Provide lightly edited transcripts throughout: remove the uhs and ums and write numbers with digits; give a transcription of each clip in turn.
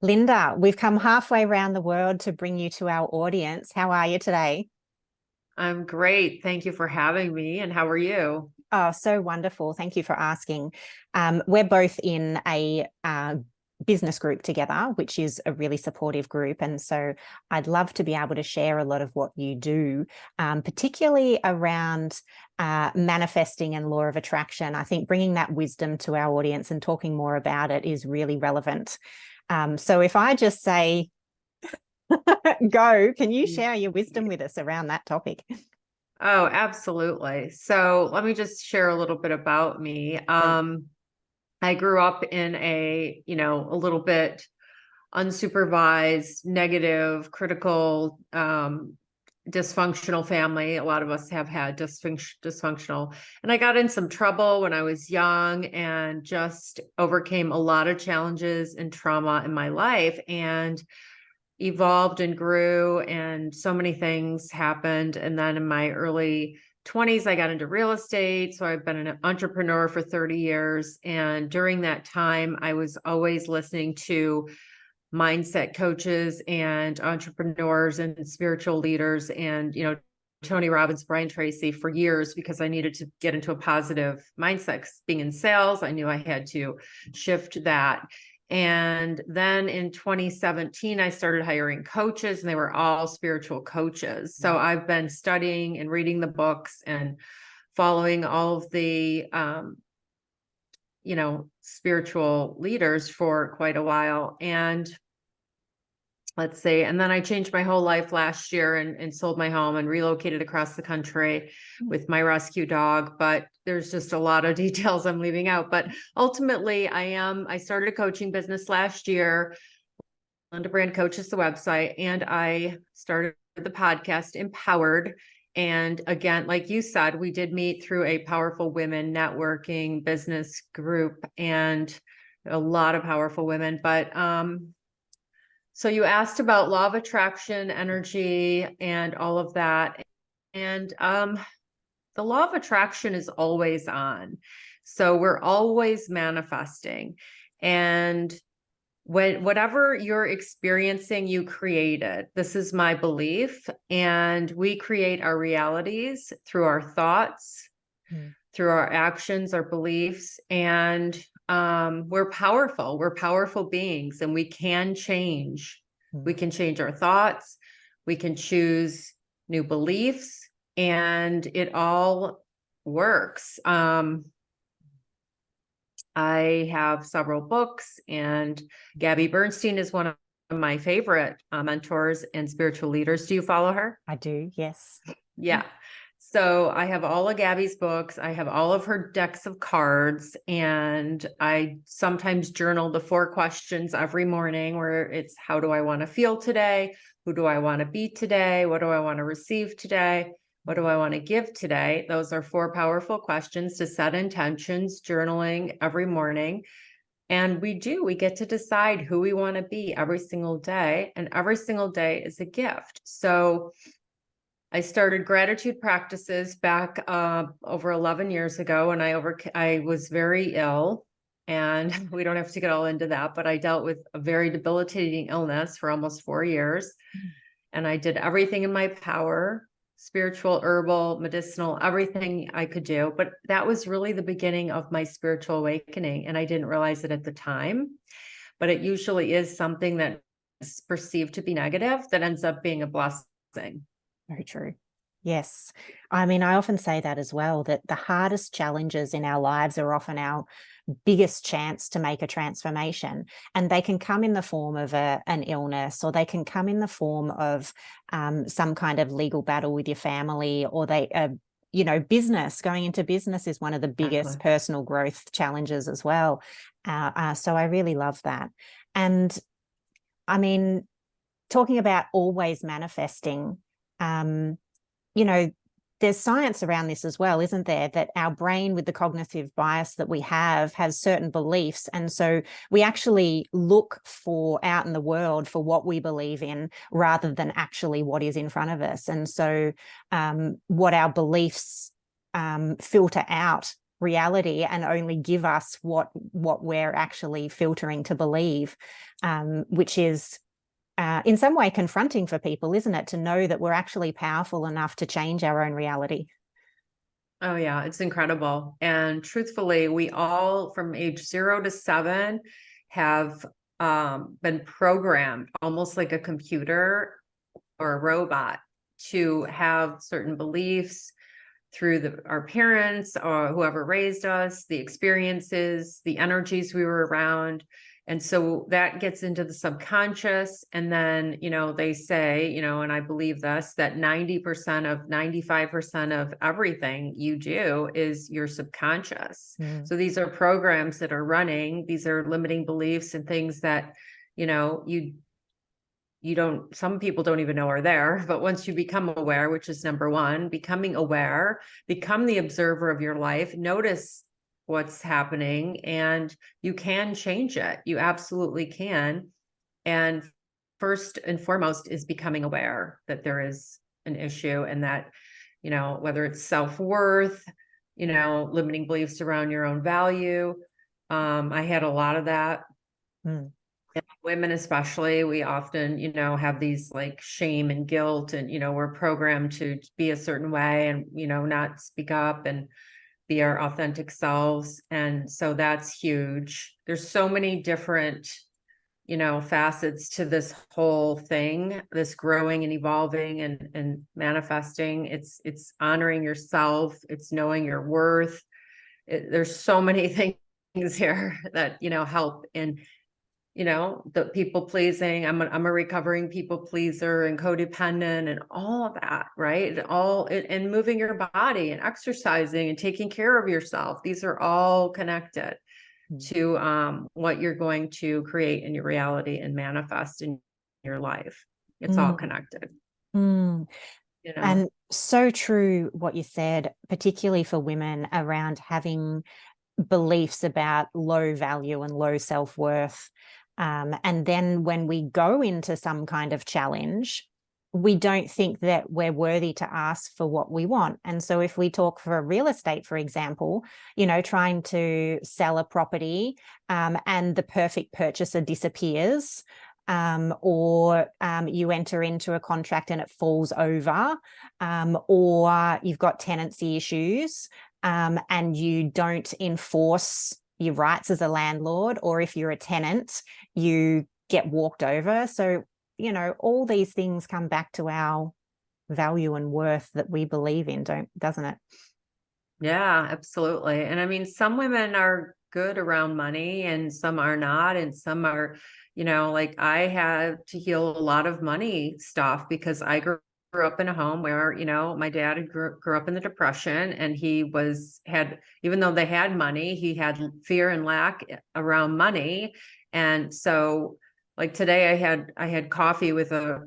Linda, we've come halfway around the world to bring you to our audience. How are you today? I'm great. Thank you for having me. And how are you? Oh, so wonderful. Thank you for asking. We're both in a business group together, which is a really supportive group. And so I'd love to be able to share a lot of what you do, particularly around manifesting and law of attraction. I think bringing that wisdom to our audience and talking more about it is really relevant. So if I just say, go, can you share your wisdom with us around that topic? Oh, absolutely. So let me just share a little bit about me. Please. I grew up in a little bit unsupervised, negative, critical, dysfunctional family. A lot of us have had dysfunctional. And I got in some trouble when I was young and just overcame a lot of challenges and trauma in my life. And evolved and grew, and so many things happened. And then in my early 20s, I got into real estate. So I've been an entrepreneur for 30 years. And during that time, I was always listening to mindset coaches and entrepreneurs and spiritual leaders and, Tony Robbins, Brian Tracy for years because I needed to get into a positive mindset. 'Cause being in sales, I knew I had to shift that. And then in 2017, I started hiring coaches, and they were all spiritual coaches. So I've been studying and reading the books and following all of the, spiritual leaders for quite a while. And let's see. And then I changed my whole life last year and sold my home and relocated across the country with my rescue dog. But there's just a lot of details I'm leaving out. But ultimately, I started a coaching business last year. Linda Brand Coach is the website. And I started the podcast Empowered. And again, like you said, we did meet through a powerful women networking business group and a lot of powerful women. But so you asked about law of attraction, energy, and all of that. And the law of attraction is always on. So we're always manifesting. And whatever you're experiencing, you create it. This is my belief. And we create our realities through our thoughts, through our actions, our beliefs, and we're powerful beings, and we can change. We can change our thoughts. We can choose new beliefs, and it all works. I have several books, and Gabby Bernstein is one of my favorite mentors and spiritual leaders. Do you follow her? I do, yes. Yeah. So I have all of Gabby's books. I have all of her decks of cards, and I sometimes journal the 4 questions every morning where it's, how do I want to feel today? Who do I want to be today? What do I want to receive today? What do I want to give today? Those are 4 powerful questions to set intentions, journaling every morning. And we get to decide who we want to be every single day. And every single day is a gift. So I started gratitude practices back over 11 years ago, and I was very ill, and we don't have to get all into that, but I dealt with a very debilitating illness for almost 4 years. And I did everything in my power, spiritual, herbal, medicinal, everything I could do. But that was really the beginning of my spiritual awakening. And I didn't realize it at the time, but it usually is something that is perceived to be negative that ends up being a blessing. Very true. Yes. I mean, I often say that as well, that the hardest challenges in our lives are often our biggest chance to make a transformation. And they can come in the form of an illness, or they can come in the form of some kind of legal battle with your family, or business. Going into business is one of the biggest personal growth challenges as well. So I really love that. And I mean, talking about always manifesting, there's science around this as well, isn't there? That our brain, with the cognitive bias that we have, has certain beliefs. And so we actually look for out in the world for what we believe in rather than actually what is in front of us. And so what our beliefs filter out reality and only give us what we're actually filtering to believe, which is in some way confronting for people, isn't it, to know that we're actually powerful enough to change our own reality. Oh yeah, it's incredible. And truthfully, we all from age 0 to 7 have been programmed almost like a computer or a robot to have certain beliefs through our parents or whoever raised us, the experiences, the energies we were around. And so that gets into the subconscious. And then, they say, and I believe this, that 95% of everything you do is your subconscious. So these are programs that are running, these are limiting beliefs and things that, some people don't even know are there, but once you become aware, which is number one, becoming aware, become the observer of your life, notice what's happening, and you can change it. You absolutely can. And first and foremost is becoming aware that there is an issue, and that, whether it's self-worth, limiting beliefs around your own value. I had a lot of that. Women especially, we often, have these like shame and guilt, and, we're programmed to be a certain way and, not speak up and be our authentic selves. And so that's huge. There's so many different, facets to this whole thing, this growing and evolving and manifesting. It's honoring yourself. It's knowing your worth. There's so many things here that, help in, the people pleasing. I'm a recovering people pleaser and codependent and all of that, right? And moving your body and exercising and taking care of yourself. These are all connected to what you're going to create in your reality and manifest in your life. It's all connected. And so true what you said, particularly for women, around having beliefs about low value and low self-worth. And then when we go into some kind of challenge, we don't think that we're worthy to ask for what we want. And so if we talk for real estate, for example, trying to sell a property and the perfect purchaser disappears, or you enter into a contract and it falls over, or you've got tenancy issues, and you don't enforce your rights as a landlord, or if you're a tenant, you get walked over. So, all these things come back to our value and worth that we believe in, doesn't it? Yeah, absolutely. And I mean, some women are good around money and some are not, and some are, like I had to heal a lot of money stuff because I grew up in a home where, my dad grew up in the Depression, and even though they had money, he had fear and lack around money. And so like today I had coffee with a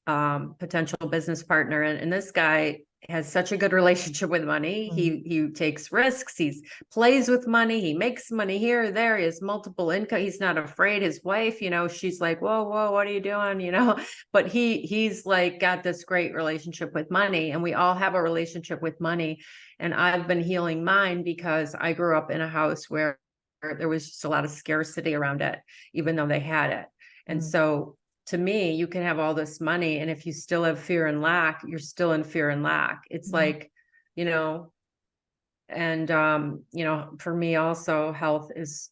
potential business partner, and this guy has such a good relationship with money. He takes risks, he plays with money, he makes money here or there, he has multiple income, he's not afraid. His wife, she's like, whoa, what are you doing? But he's like got this great relationship with money, and we all have a relationship with money. And I've been healing mine because I grew up in a house where there was just a lot of scarcity around it, even though they had it. And so to me, you can have all this money, and if you still have fear and lack, you're still in fear and lack. It's like, and for me also, health is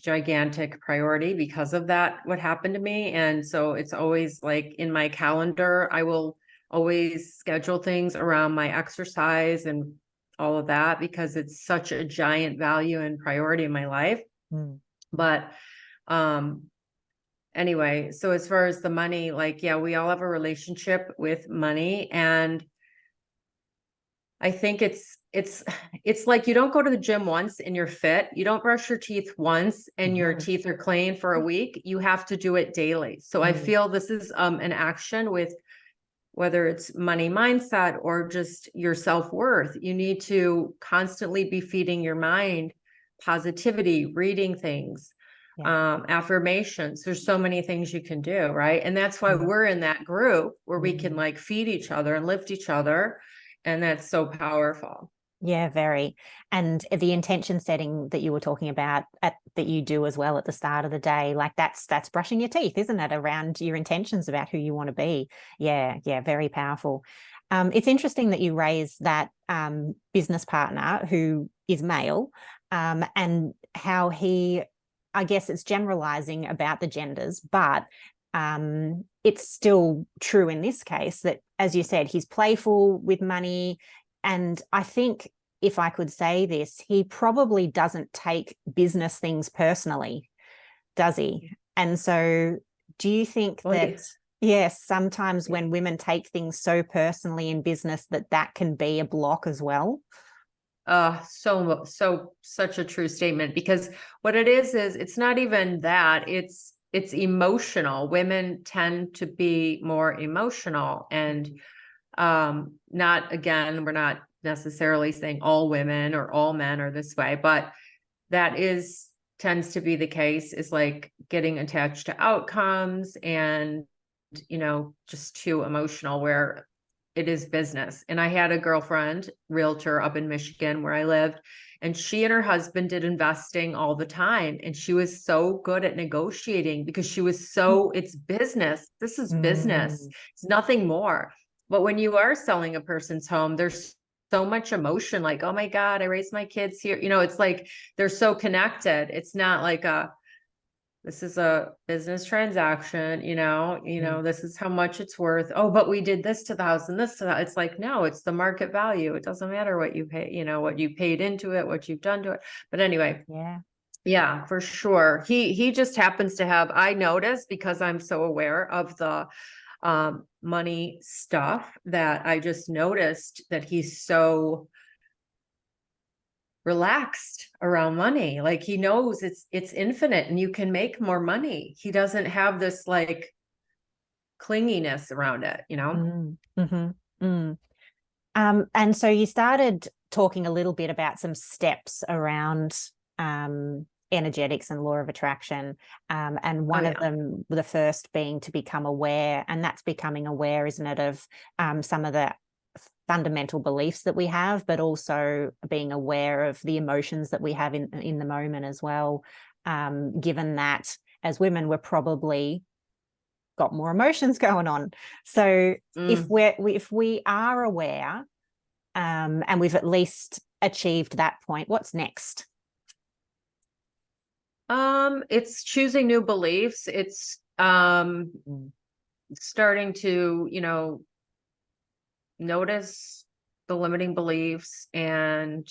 gigantic priority because of that, what happened to me. And so it's always like in my calendar, I will always schedule things around my exercise and all of that because it's such a giant value and priority in my life. But anyway, so as far as the money, like, yeah, we all have a relationship with money. And I think it's like you don't go to the gym once and you're fit. You don't brush your teeth once and your teeth are clean for a week. You have to do it daily. So I feel this is an action with whether it's money mindset or just your self-worth. You need to constantly be feeding your mind positivity, reading things, affirmations. There's so many things you can do, right? And that's why we're in that group where we can like feed each other and lift each other. And that's so powerful. Yeah, very. And the intention setting that you were talking about that you do as well at the start of the day, like that's brushing your teeth, isn't it? Around your intentions about who you want to be. Yeah, yeah, very powerful. It's interesting that you raise that business partner who is male, and how he, I guess it's generalizing about the genders, but it's still true in this case that, as you said, he's playful with money. And I think, if I could say this, he probably doesn't take business things personally, does he? And so, do you think Well, that, yes. yes, sometimes when women take things so personally in business, that can be a block as well? Such a true statement, because what it is it's not even that, it's emotional. Women tend to be more emotional, and not, again, we're not necessarily saying all women or all men are this way, but that is tends to be the case, is like getting attached to outcomes and, just too emotional, where it is business. And I had a girlfriend, realtor up in Michigan where I lived, and she and her husband did investing all the time. And she was so good at negotiating because she was it's business. This is business. Mm. It's nothing more. But when you are selling a person's home, there's so much emotion, like, oh my God, I raised my kids here. It's like they're so connected. It's not like this is a business transaction, this is how much it's worth. Oh, but we did this to the house and this to that. It's like, no, it's the market value. It doesn't matter what you pay, what you paid into it, what you've done to it. But anyway, Yeah. yeah, for sure. He just happens to have, I noticed, because I'm so aware of the money stuff, that I just noticed that he's so relaxed around money. Like, he knows it's infinite and you can make more money. He doesn't have this like clinginess around it, Mm. Mm-hmm. Mm. And so you started talking a little bit about some steps around energetics and law of attraction. And Oh one of yeah. them, the first being to become aware, and that's becoming aware, isn't it, of some of the fundamental beliefs that we have, but also being aware of the emotions that we have in the moment as well. Given that as women, we're probably got more emotions going on. So if Mm. if we are aware, and we've at least achieved that point, what's next? It's choosing new beliefs. It's starting to, notice the limiting beliefs, and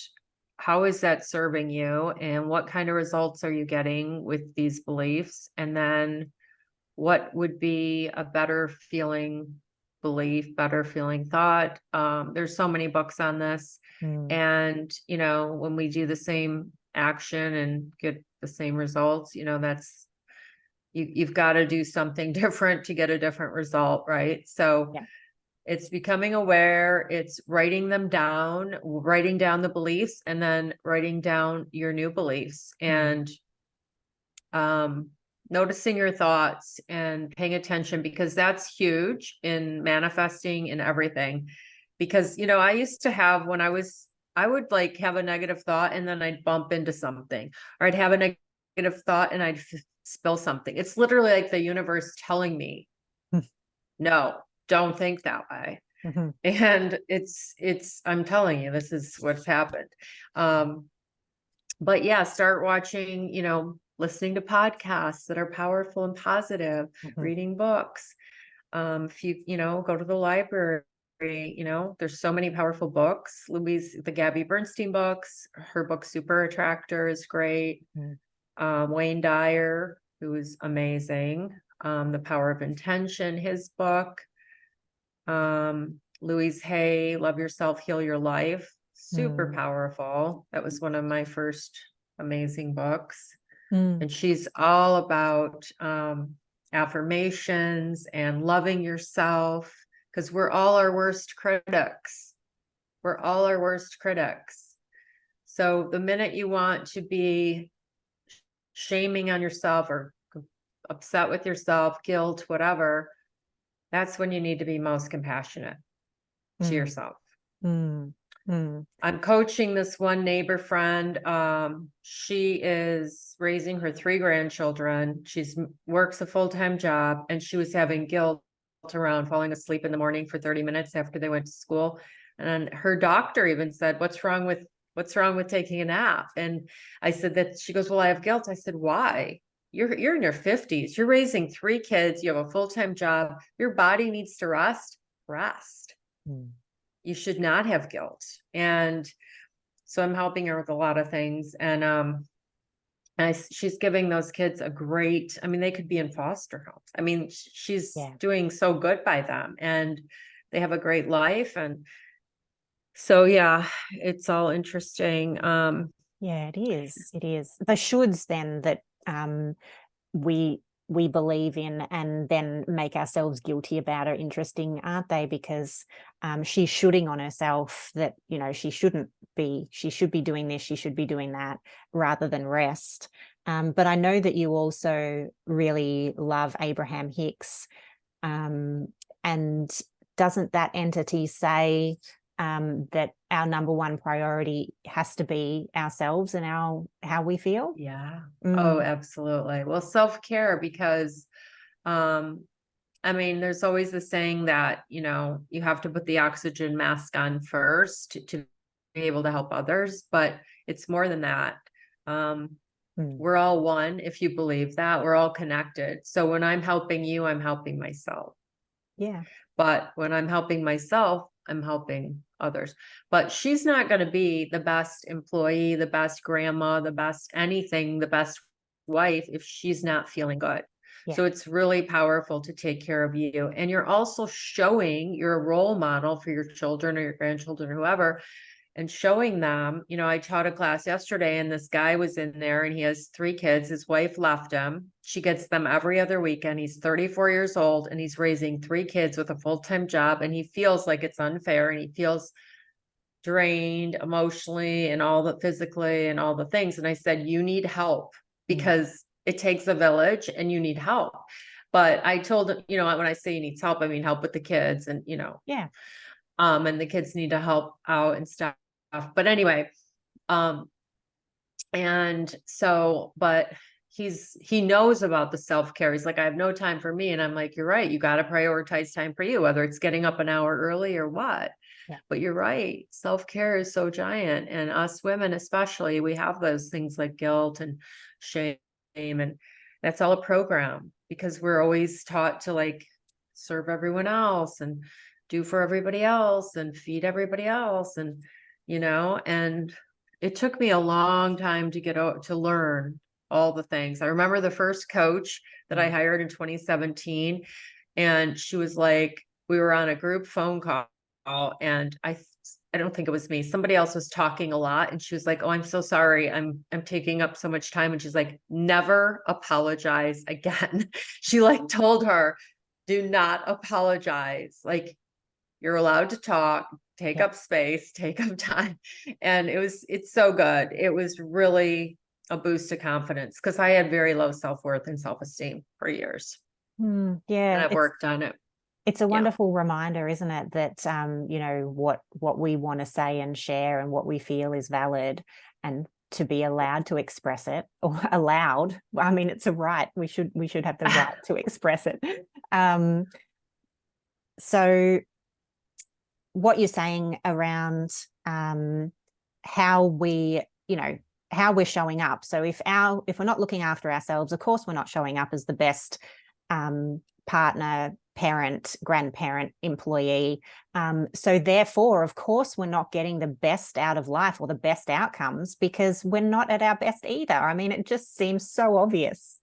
how is that serving you, and what kind of results are you getting with these beliefs, and then what would be a better feeling belief, better feeling thought. There's so many books on this. Mm. And, when we do the same action and get the same results, that's, you've got to do something different to get a different result, right? So Yeah. it's becoming aware, it's writing them down, writing down the beliefs, and then writing down your new beliefs. Mm. And noticing your thoughts and paying attention, because that's huge in manifesting in everything. Because, I used to have, I would like have a negative thought and then I'd bump into something, or I'd have a negative thought and I'd spill something. It's literally like the universe telling me, no, don't think that way. Mm-hmm. And I'm telling you, this is what's happened. But yeah, start watching, listening to podcasts that are powerful and positive, Mm-hmm. reading books. If you, go to the library, there's so many powerful books. The Gabby Bernstein books, her book, Super Attractor, is great. Wayne Dyer, who is amazing. The Power of Intention, his book. Louise Hay, Love Yourself, Heal Your Life. Super Mm. powerful. That was one of my first amazing books. Mm. And she's all about affirmations and loving yourself, because we're all our worst critics. We're all our worst critics. So the minute you want to be shaming on yourself or upset with yourself, guilt, whatever, that's when you need to be most compassionate to Mm. yourself. Mm. Mm. I'm coaching this one neighbor friend. She is raising her 3 grandchildren. She's works a full-time job, and she was having guilt around falling asleep in the morning for 30 minutes after they went to school. And her doctor even said, what's wrong with taking a nap? And I said that. She goes, well, I have guilt. I said, why? You're in your 50s. You're raising 3 kids. You have a full-time job. Your body needs to rest. Rest. Mm. You should not have guilt. And so I'm helping her with a lot of things. And she's giving those kids a great, I mean, they could be in foster homes. I mean, she's Yeah. doing so good by them, and they have a great life. And so, yeah, it's all interesting. Yeah, it is. It is. The shoulds then that we we believe in and then make ourselves guilty about are interesting, aren't they? Because she's shooting on herself that, you know, she should be doing this, she should be doing that, rather than rest. But I know that you also really love Abraham Hicks. And doesn't that entity say that our number one priority has to be ourselves and how we feel? Yeah. Oh, Mm. absolutely. Well, self-care, because, I mean, there's always the saying that, you have to put the oxygen mask on first to be able to help others, but it's more than that. Mm. We're all one. If you believe that, we're all connected. So when I'm helping you, I'm helping myself. Yeah. But when I'm helping myself, I'm helping others. But she's not going to be the best employee, the best grandma, the best anything, the best wife if she's not feeling good. Yeah. So it's really powerful to take care of you. And you're also showing you're a role model for your children or your grandchildren or whoever, and showing them. I taught a class yesterday, and this guy was in there, and he has 3 kids. His wife left him. She gets them every other weekend. He's 34 years old, and he's raising 3 kids with a full-time job, and he feels like it's unfair, and he feels drained emotionally and all the physically and all the things. And I said, you need help, because it takes a village and you need help. But I told him, when I say he needs help, I mean help with the kids, and Yeah. and the kids need to help out and stuff. But anyway, and so, but he knows about the self-care. He's like, I have no time for me. And I'm like, you're right. You got to prioritize time for you, whether it's getting up an hour early or what. Yeah. But you're right. Self-care is so giant. And us women, especially, we have those things like guilt and shame. And that's all a program, because we're always taught to like serve everyone else and do for everybody else and feed everybody else. And it took me a long time to to learn all the things. I remember the first coach that I hired in 2017, and she was like, we were on a group phone call, and I don't think it was me. Somebody else was talking a lot, and she was like, "Oh, I'm so sorry. I'm taking up so much time." And she's like, "Never apologize again." She like told her, "Do not apologize. Like, you're allowed to talk, take Yeah. up space, take up time." And it's so good. It was really a boost to confidence, because I had very low self-worth and self-esteem for years, and Yeah. I've worked on it. It's a Yeah. wonderful reminder, isn't it, that what we want to say and share and what we feel is valid, and to be allowed to express it, or allowed. I mean, it's a right. We should have the right to express it. So what you're saying around how how we're showing up. So if we're not looking after ourselves, of course we're not showing up as the best partner, parent, grandparent, employee. So therefore, of course, we're not getting the best out of life or the best outcomes, because we're not at our best either. I mean, it just seems so obvious.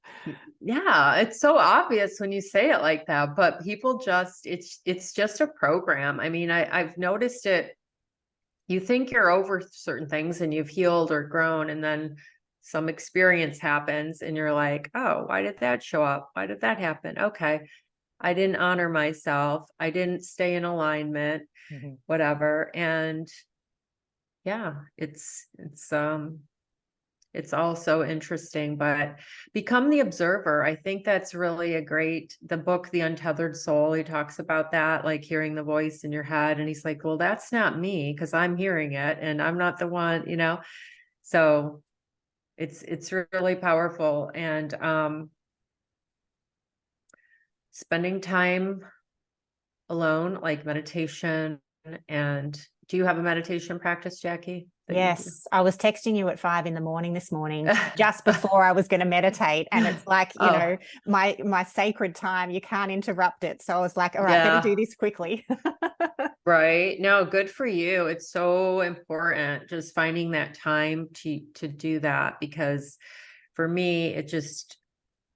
Yeah, it's so obvious when you say it like that, but people just, it's just a program. I mean, I've noticed it. You think you're over certain things and you've healed or grown, and then some experience happens and you're like, oh, why did that show up? Why did that happen? Okay. I didn't honor myself. I didn't stay in alignment, whatever. And yeah, it's It's all so interesting, but become the observer. I think that's really the book, The Untethered Soul, he talks about that, like hearing the voice in your head. And he's like, well, that's not me because I'm hearing it and I'm not the one, so it's really powerful. And spending time alone, like meditation. And do you have a meditation practice, Jackie, that you do? Yes, I was texting you at 5 a.m. this morning, just before I was going to meditate, and it's like, Oh, my sacred time. You can't interrupt it. So I was like, all right, better do yeah, this quickly. right. No, good for you. It's so important just finding that time to do that, because for me, it just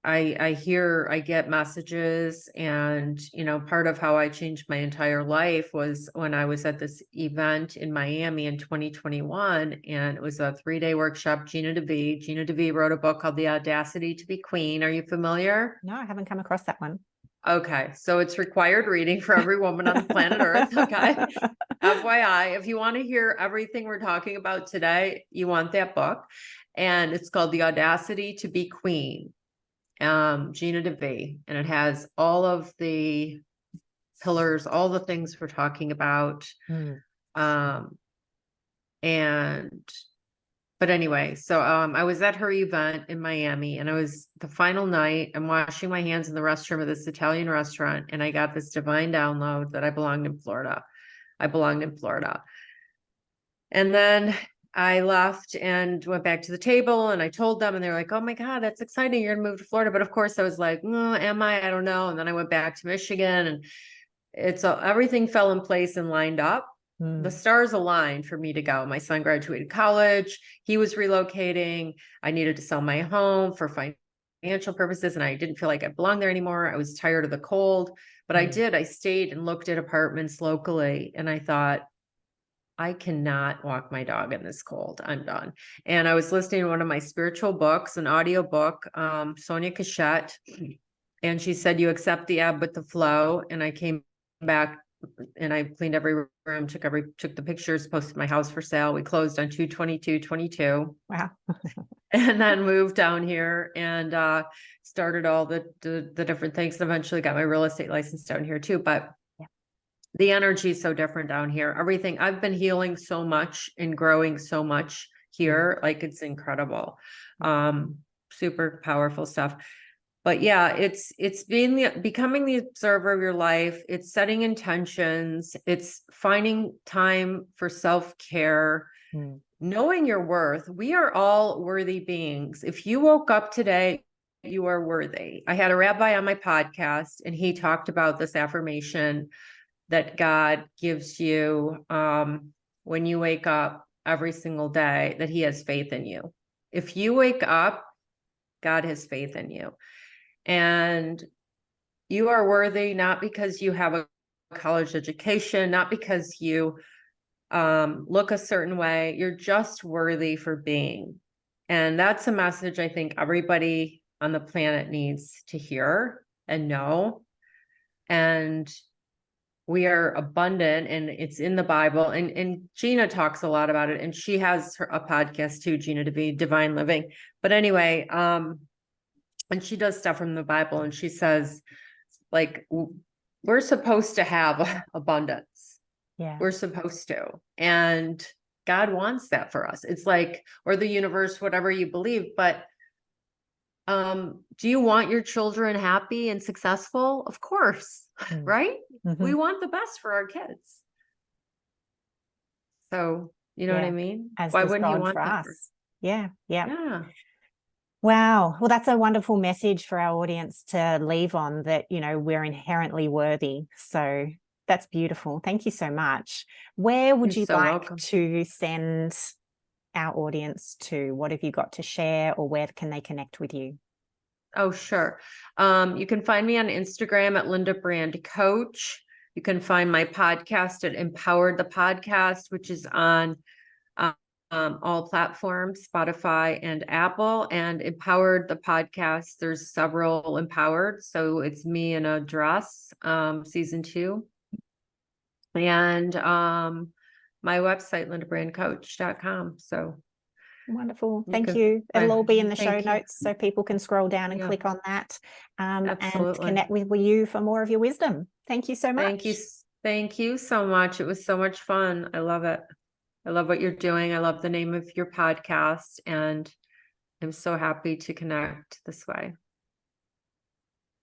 I get messages, and part of how I changed my entire life was when I was at this event in Miami in 2021, and it was a 3-day workshop. Gina DeVee wrote a book called The Audacity to Be Queen. Are you familiar? No, I haven't come across that one. Okay, so it's required reading for every woman on the planet Earth. Okay. FYI, if you want to hear everything we're talking about today, you want that book. And it's called The Audacity to Be Queen. Gina DeVee, and it has all of the pillars, all the things we're talking about. But anyway, so I was at her event in Miami, and I was the final night. I'm washing my hands in the restroom of this Italian restaurant, and I got this divine download that I belonged in Florida. And then I left and went back to the table, and I told them, and they're like, oh my God, that's exciting. You're gonna move to Florida. But of course I was like, am I? I don't know. And then I went back to Michigan, and everything fell in place and lined up. The stars aligned for me to go. My son graduated college. He was relocating. I needed to sell my home for financial purposes, and I didn't feel like I belonged there anymore. I was tired of the cold, but I stayed and looked at apartments locally, and I thought, I cannot walk my dog in this cold. I'm done. And I was listening to one of my spiritual books, an audio book, Sonia Kashette, and she said, you accept the ebb with the flow. And I came back and I cleaned every room, took the pictures, posted my house for sale. We closed on 2/22/22. Wow. And then moved down here and started all the different things. And eventually got my real estate license down here too. But the energy is so different down here. Everything, I've been healing so much and growing so much here. Like, it's incredible. Super powerful stuff. But yeah, it's becoming the observer of your life. It's setting intentions. It's finding time for self-care, knowing your worth. We are all worthy beings. If you woke up today, you are worthy. I had a rabbi on my podcast, and he talked about this affirmation that God gives you when you wake up every single day, that he has faith in you. If you wake up, God has faith in you. And you are worthy, not because you have a college education, not because you look a certain way. You're just worthy for being. And that's a message I think everybody on the planet needs to hear and know. And we are abundant, and it's in the Bible. And Gina talks a lot about it, and she has a podcast too, Gina DeVee, Divine Living. But anyway, and she does stuff from the Bible, and she says, like, we're supposed to have abundance. Yeah. We're supposed to. And God wants that for us. It's like, or the universe, whatever you believe, but do you want your children happy and successful? Of course, right? We want the best for our kids. So, you know what I mean? As Why does wouldn't you God want for that? us. Yeah. Yeah. Wow. Well, that's a wonderful message for our audience to leave on, that, we're inherently worthy. So that's beautiful. Thank you so much. Where would You're you so like welcome. to send our audience to? What have you got to share, or where can they connect with you? Oh, sure. You can find me on Instagram at Linda Brand Coach. You can find my podcast at Empowered the Podcast, which is on all platforms, Spotify and Apple. And Empowered the Podcast, there's several Empowered. So it's me in a dress, season 2. And my website, lindabrandcoach.com. So Wonderful. You Thank can you. It'll all find, be in the show thank you. notes so people can scroll down and Yeah, click on that, and absolutely. connect with you for more of your wisdom. Thank you so much. Thank you. Thank you so much. It was so much fun. I love it. I love what you're doing. I love the name of your podcast, and I'm so happy to connect this way.